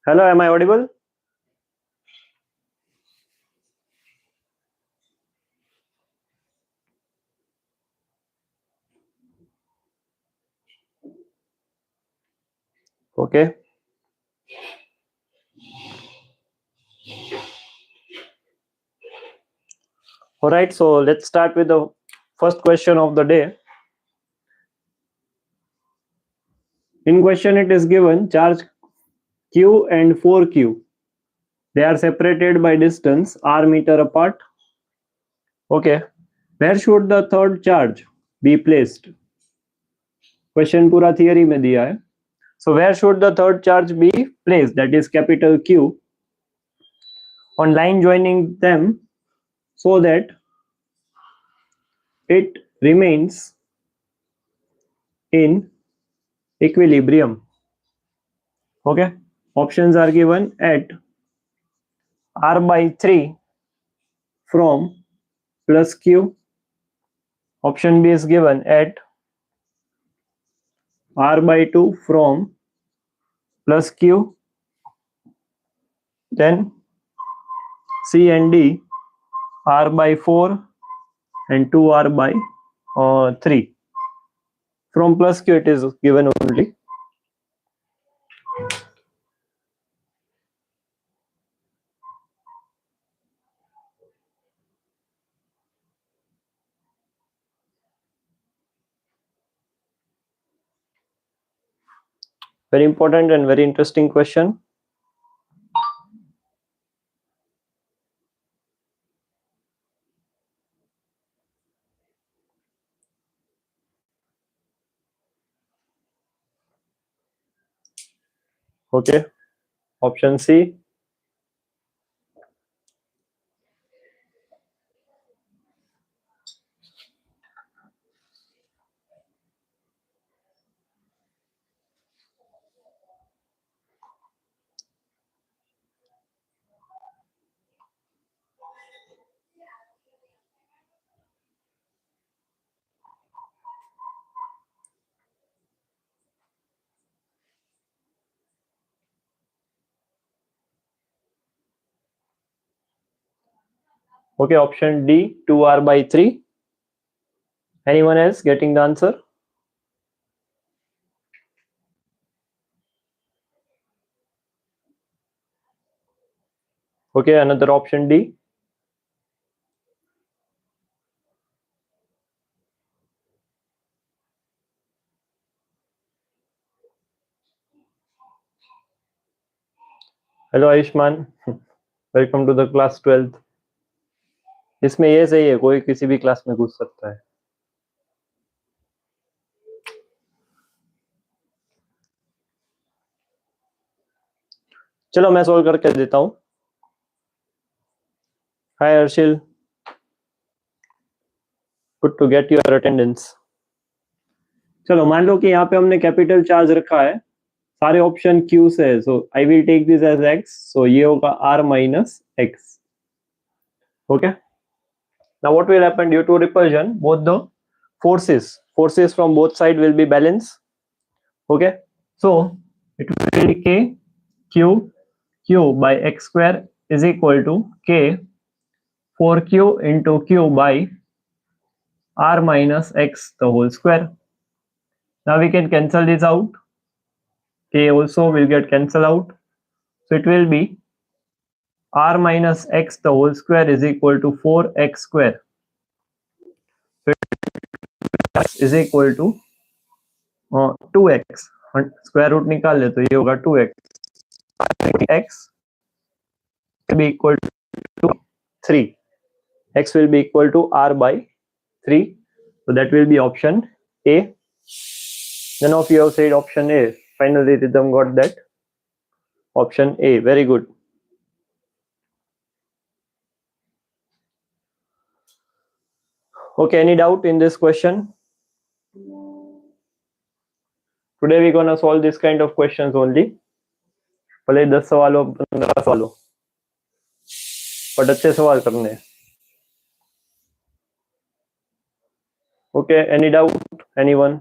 Hello, am I audible? Okay. All right, so let's start with the first question of the day. In question, it is given charge Q and 4Q. They are separated by distance r meter apart. Okay. Where should the third charge be placed? Question पूरा theory में दिया है. So where should the third charge be placed? That is capital Q on line joining them so that it remains in equilibrium. Okay. Options are given at r by 3 from plus Q. Option B is given at r by 2 from plus Q. Then C and D r by 4 and 2r by 3. From plus Q it is given only. Very important and very interesting question. Okay. Option C. Okay, option D, 2r by 3. Anyone else getting the answer? Okay, another option D. Hello Ayushman, welcome to the class 12th. इसमें ये सही है, कोई किसी भी class में घुस सकता है. चलो मैं सॉल्व करके देता हूँ. Hi Arshil, good to get your attendance. चलो मान लो कि यहाँ पे हमने कैपिटल चार्ज रखा है, सारे ऑप्शन Q से है, so I will take this as X, so ये होगा R minus X. Okay. Now what will happen due to repulsion? Both the forces from both sides will be balanced. Okay. So it will be K Q by X square is equal to K 4Q into Q by R minus X the whole square. Now we can cancel this out. K also will get cancelled out. So it will be R minus X the whole square is equal to 4X square. So X is equal to 2X. Square root निकाल ले तो ये होगा 2X. X will be equal to 3. X will be equal to R by 3. So that will be option A. None of you have said option A. Finally, Rhythm got that. Option A. Very good. Okay, any doubt in this question? Today we're gonna solve this kind of questions only. भले 10 सवाल हो 15 सवाल हो, but अच्छे सवाल करने हैं. Okay, any doubt? Anyone?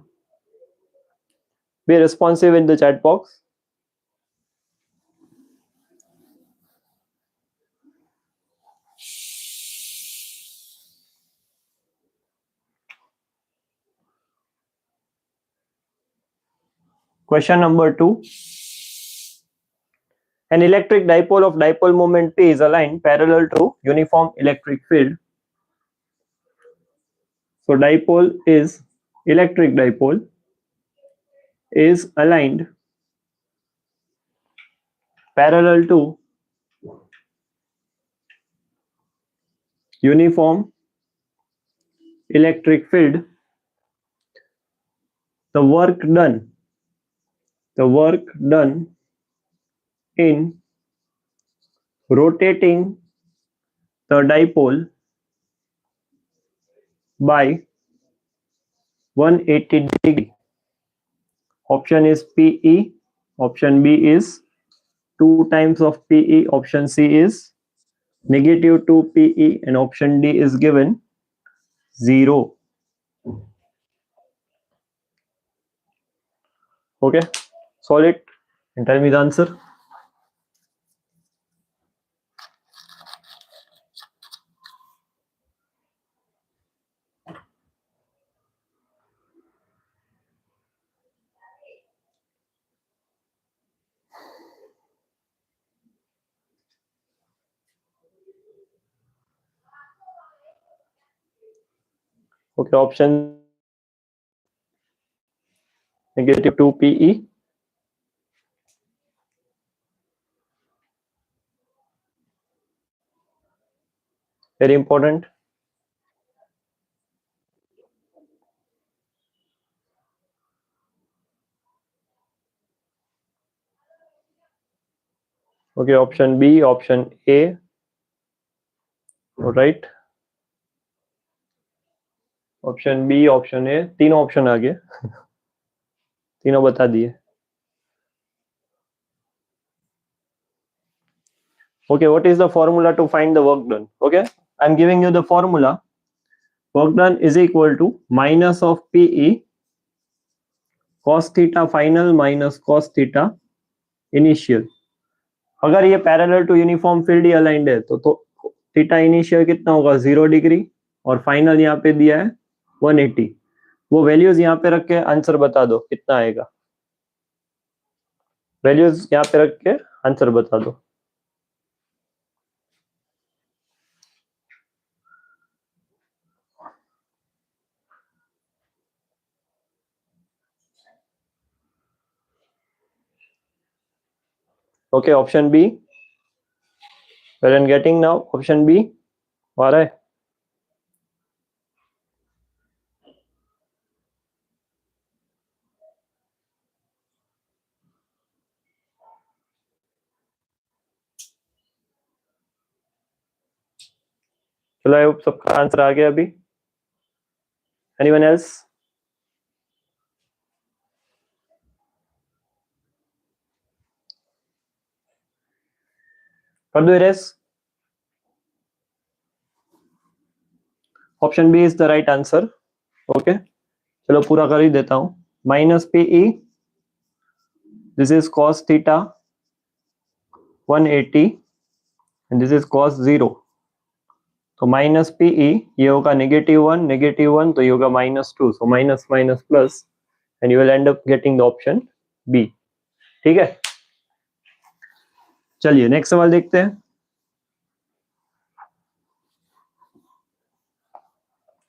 Be responsive in the chat box. Question number 2. An electric dipole of dipole moment P is aligned parallel to uniform electric field. So electric dipole is aligned parallel to uniform electric field. The work done in rotating the dipole by 180 degree. Option is PE, option B is 2 times of PE, option C is negative 2 PE, and option D is given 0. Okay, solve it and tell me the answer. Okay, option negative 2 PE. Very important. Okay, option B, option A. All right. Option B, option A, तीनों option आ गए, तीनों बता दिए. Okay, what is the formula to find the work done? Okay, I'm giving you the formula. Work done is equal to minus of PE cos theta final minus cos theta initial. अगर ये parallel to uniform field ही aligned है तो theta initial कितना होगा 0 degree और final यहाँ पे दिया है 180. वो वैल्यूज यहाँ पे रख के आंसर बता दो कितना आएगा. वैल्यूज यहाँ पे रख के आंसर बता दो. Okay, option B. Where I'm getting now? Option B. आ रहा है. चलो, आई होप सबका आंसर आ गया अभी. Anyone else? कर दो erase. Option B is the right answer. Okay, चलो पूरा कर ही देता हूं. Minus PE, this is cos theta 180 and this is cos 0. तो माइनस PE ये होगा -1 तो ये होगा -2. So minus minus plus and you will end up getting the option B. ठीक है, चलिए नेक्स्ट सवाल देखते हैं.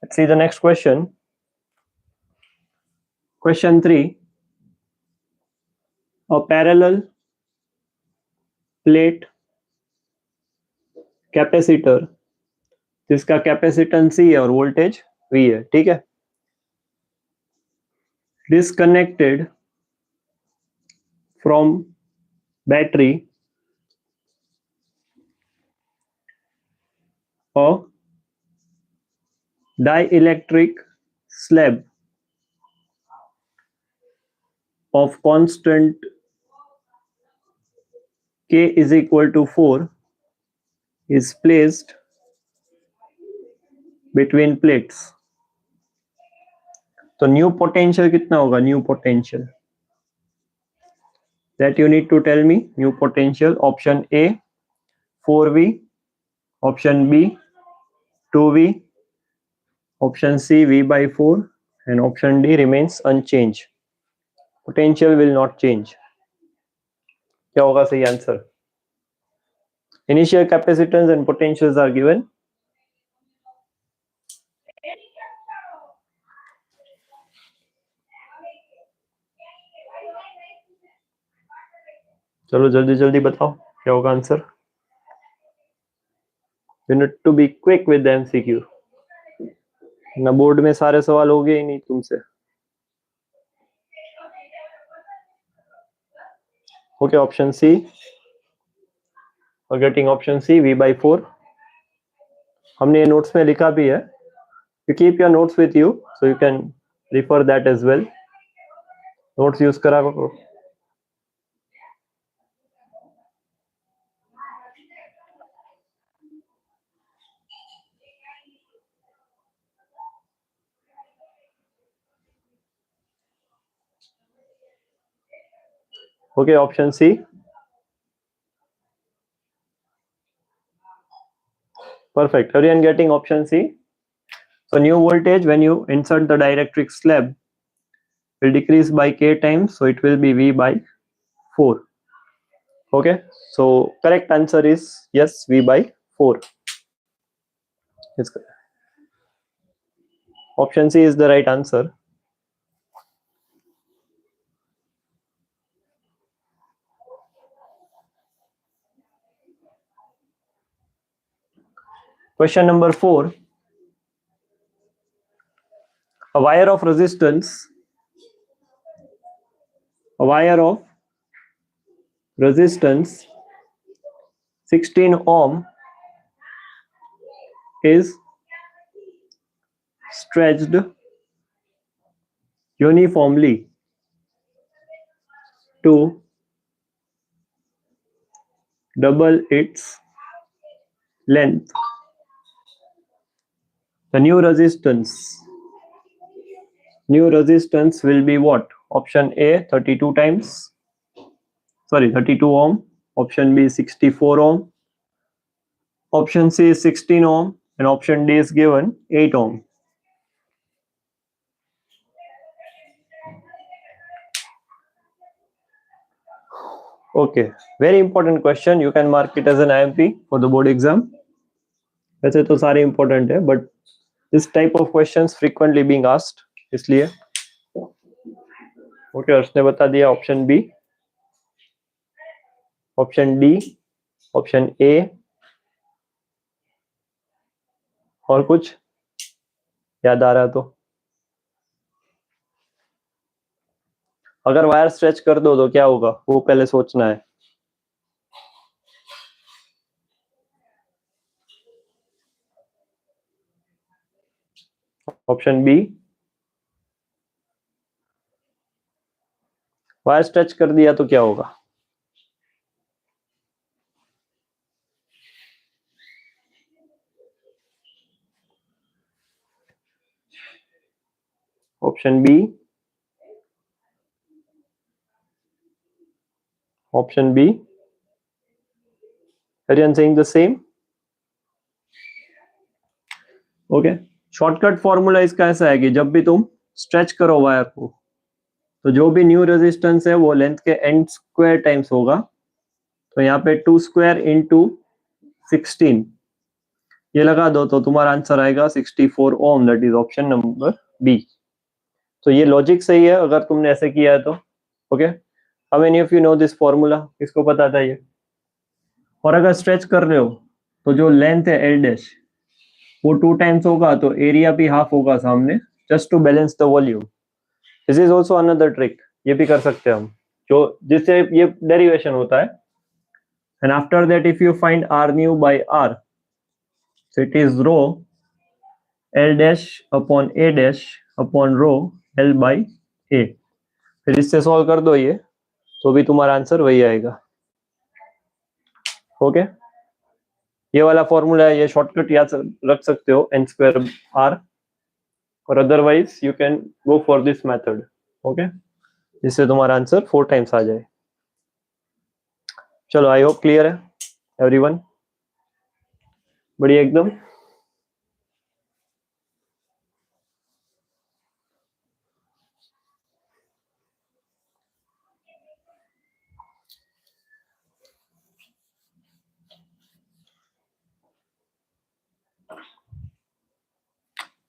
Let's see the next question. Question 3. A parallel plate capacitor जिसका कैपेसिटेंस C है और वोल्टेज V है. ठीक है, डिस्कनेक्टेड फ्रॉम बैटरी और dielectric slab of constant K is equal to 4 is placed between plates. तो न्यू पोटेंशियल कितना होगा? New potential that you need to tell me. New potential. Option A 4V, option B 2V, option C V by 4 and option D remains unchanged. Potential will not change. क्या होगा सही answer? Initial capacitance and potentials are given. चलो जल्दी जल्दी बताओ क्या होगा answer. You need to be quick with the MCQ, ना बोर्ड में सारे सवाल हो गए ही नहीं तुमसे। Okay, option C, getting option C v/4। हमने ये नोट्स में लिखा भी है। You keep your notes with you so you can refer that as well. Notes use करा करो। Okay, option C. Perfect. Everyone getting option C. So new voltage when you insert the dielectric slab will decrease by K times. So it will be V/4. Okay. So correct answer is yes, V/4. It's correct. Option C is the right answer. Question number 4. A wire of resistance 16 ohm is stretched uniformly to double its length. The new resistance will be what? Option A 32 ohm. Option B 64 ohm. Option C is 16 ohm and option D is given 8 ohm. Okay, very important question. You can mark it as an IMP for the board exam. वैसे तो सारे important है, but this type of questions frequently being asked, इसलिए okay उसने बता दिया option B, option D, option A और कुछ याद आ रहा तो। अगर वायर स्ट्रेच कर दो तो क्या होगा वो पहले सोचना है। ऑप्शन बी, वायर स्ट्रेच कर दिया तो क्या होगा? Option B, option B, everyone saying the same? Okay, shortcut formula इसका ऐसा है कि जब भी तुम स्ट्रेच करो वायर को तो जो भी न्यू रेजिस्टेंस है वो लेंथ के एंड स्क्वायर टाइम्स होगा। तो यहाँ पे 2 स्क्वायर इंटू 16 ये लगा दो तो तुम्हारा आंसर आएगा 64 ohm, that is option number B. तो ये लॉजिक सही है अगर तुमने ऐसे किया है तो। Okay, how many of you know this formula? किसको पता था ये? और अगर स्ट्रेच कर रहे हो तो जो लेंथ है एल डैश वो 2 टाइम्स होगा तो एरिया भी हाफ होगा सामने, just to balance the volume. This is also another trick, ये भी कर सकते हैं हम, जो जिससे ये डेरिवेशन होता है। And after that if you find R new by R, so it is rho L dash upon A dash upon rho L by A। फिर इससे सॉल्व कर दो ये तो भी तुम्हारा आंसर वही आएगा। ओके, ये वाला फॉर्मूला है, ये शॉर्टकट याद रख सकते हो n स्क्वायर r, और otherwise you can go for this method. Okay, जिससे तुम्हारा आंसर 4 टाइम्स आ जाए। चलो, आई होप क्लियर है एवरीवन, बढ़िया एकदम।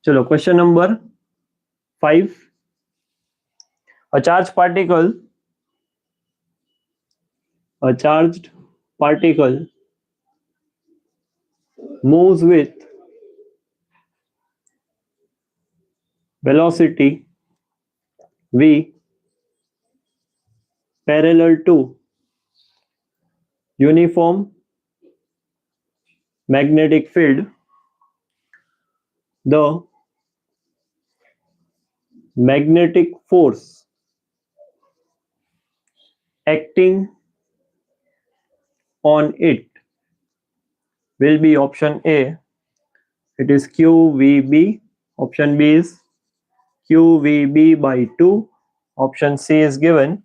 चलो question number 5. A charged particle moves with velocity v parallel to uniform magnetic field. The magnetic force acting on it will be option A, it is QVB, option B is QVB by 2, option C is given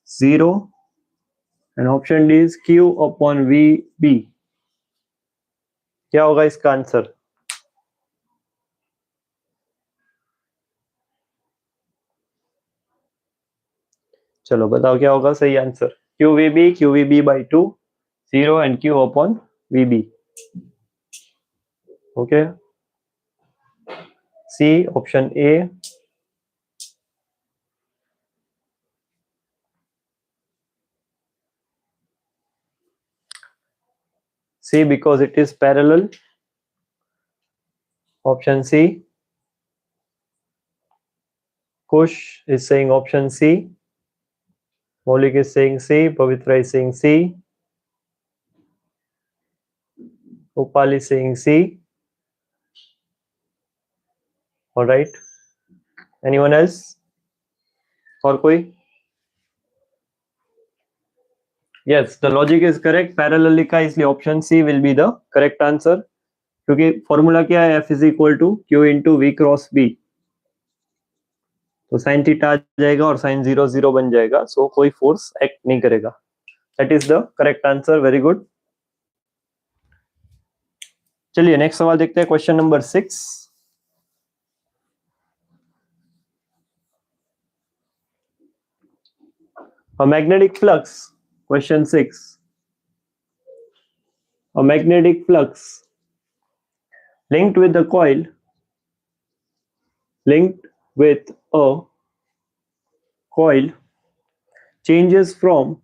0, and option D is Q upon VB. क्या होगा इसका answer? चलो बताओ क्या होगा सही answer. QVB by 2, 0 and Q upon VB. Okay. C, option A. C because it is parallel. Option C. Kush is saying option C. Maulik is saying C. Pavitra is saying C. Upal is saying C. All right. Anyone else? और कोई? Yes, the logic is correct. Parallel लिखा है इसलिए option C will be the correct answer. क्योंकि formula क्या है? F is equal to Q into V cross B. तो sine theta आ जाएगा और साइन 0 0 बन जाएगा. सो कोई फोर्स एक्ट नहीं करेगा. That is the correct answer. Very good. चलिए नेक्स्ट सवाल देखते हैं. Question number 6. A magnetic flux. Question 6. A magnetic flux linked with a coil changes from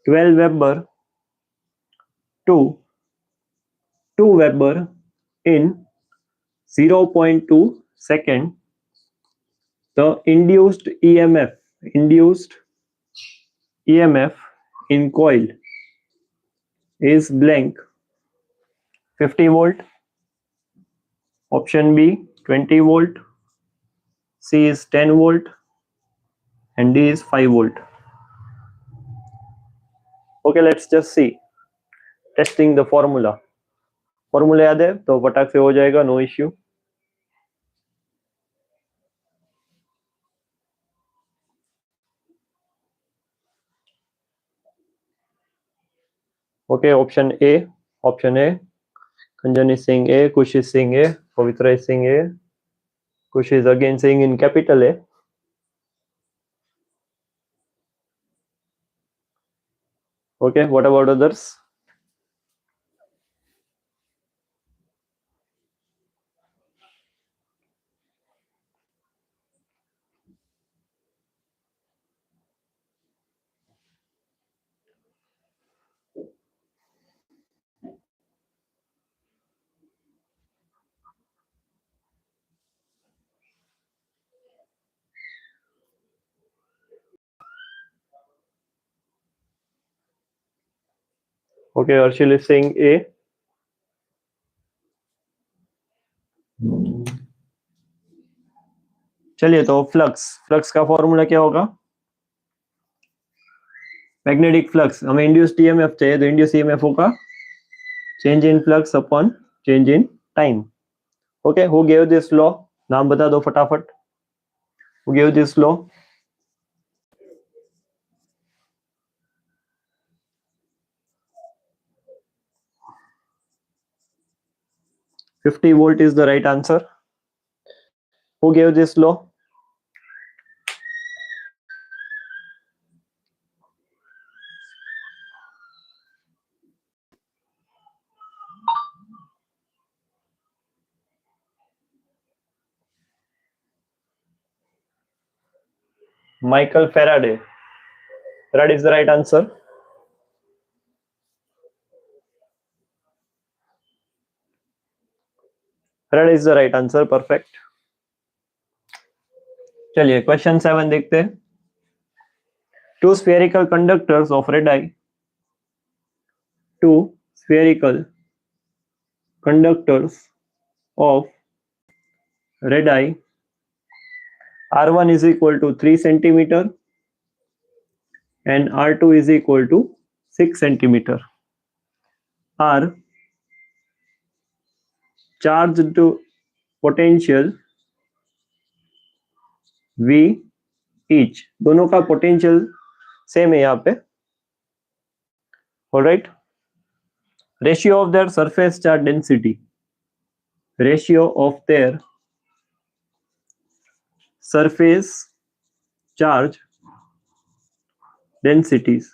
12 Weber to 2 Weber in 0.2 second. The induced EMF in coil is blank. 50 volt, option B 20 volt, C is 10 volt, and D is 5 volt. Okay, let's just see. Testing the formula. Formula याद है तो फटाक से हो जाएगा. No issue. Okay, option A. Kanjan is saying A, Kush is saying A, Pavitra is saying A, Kush is again saying in capital A. Okay, what about others? Okay, Arshil is saying A. चलिए तो flux का formula क्या होगा? Magnetic flux. हमें induced EMF चाहिए तो induced EMF होगा change in flux upon change in time. Okay, who gave this law? नाम बता दो फटाफट. Who gave this law? $50 volt is the right answer. Who gave this law? Michael Faraday. That is the right answer. That is the right answer. Perfect. चलिए question 7 देखते हैं. Two spherical conductors of radii. Two spherical conductors of radii. R1 is equal to 3 centimeter and R2 is equal to 6 centimeter. Are charged to potential V each. दोनों का potential same है यहाँ पे. Alright. Ratio of their surface charge density. Ratio of their surface charge densities,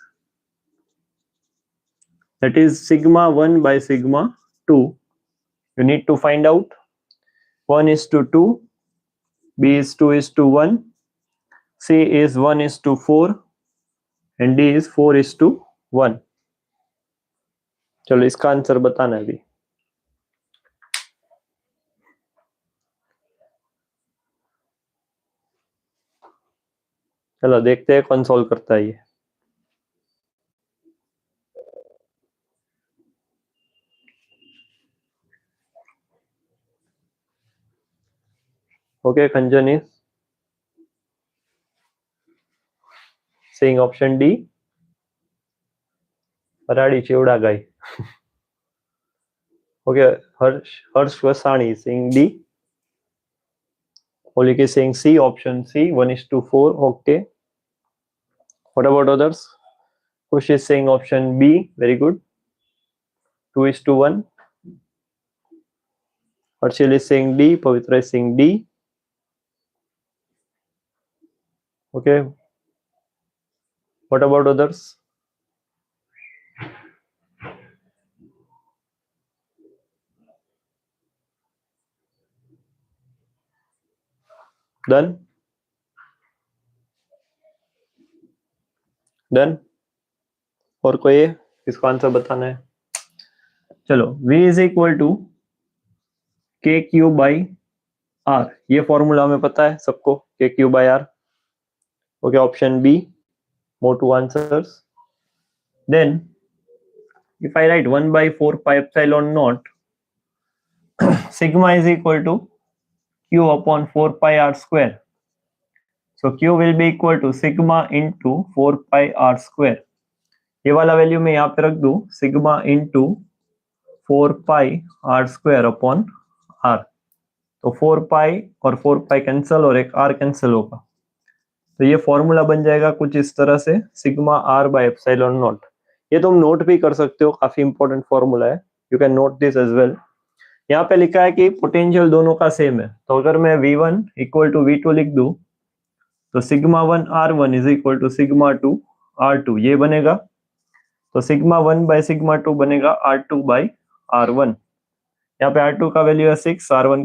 that is sigma 1 by sigma 2. You need to find out. 1:2, B is 2:1, C is 1:4 and D is 4:1. चलो इसका answer बताना है अभी. चलो देखते हैं कौन solve करता है ये. Okay, Khanjan is saying option D. Paradi Chevda guy. Okay, Harsh Vasani is saying D. Olik is saying C, option C, 1:4. Okay. What about others? Kush is saying option B. Very good. 2:1. Harshil is saying D. Pavitra is saying D. Okay. What about others? Done? Done? और कोई है इसका answer बताना है. चलो V is equal to KQ by R. ये formula हमें पता है सबको. KQ by R. Okay, option B. More two answers. Then if I write 1/4 pi epsilon naught, sigma is equal to Q upon 4 pi R square. So Q will be equal to sigma into 4 pi R square. ये वाला value मैं यहाँ पे रख दूं, sigma into 4 pi R square upon R. तो 4 pi और 4 pi cancel और एक R कैंसिल होगा. तो ये फॉर्मूला बन जाएगा कुछ इस तरह से, sigma R by epsilon naught. ये तुम नोट भी कर सकते हो, काफी इंपॉर्टेंट फॉर्मूला है. You can note this as well. यहाँ पे लिखा है कि पोटेंशियल दोनों का सेम है. तो अगर मैं V1 इक्वल टू V2 लिख दूं तो sigma 1 R1 is equal to sigma 2 R2 ये बनेगा. तो सिग्मा 1 बाय सिग्मा 2 बनेगा R2 बाय R1. यहाँ पे R2 का वैल्यू है 6, R1 का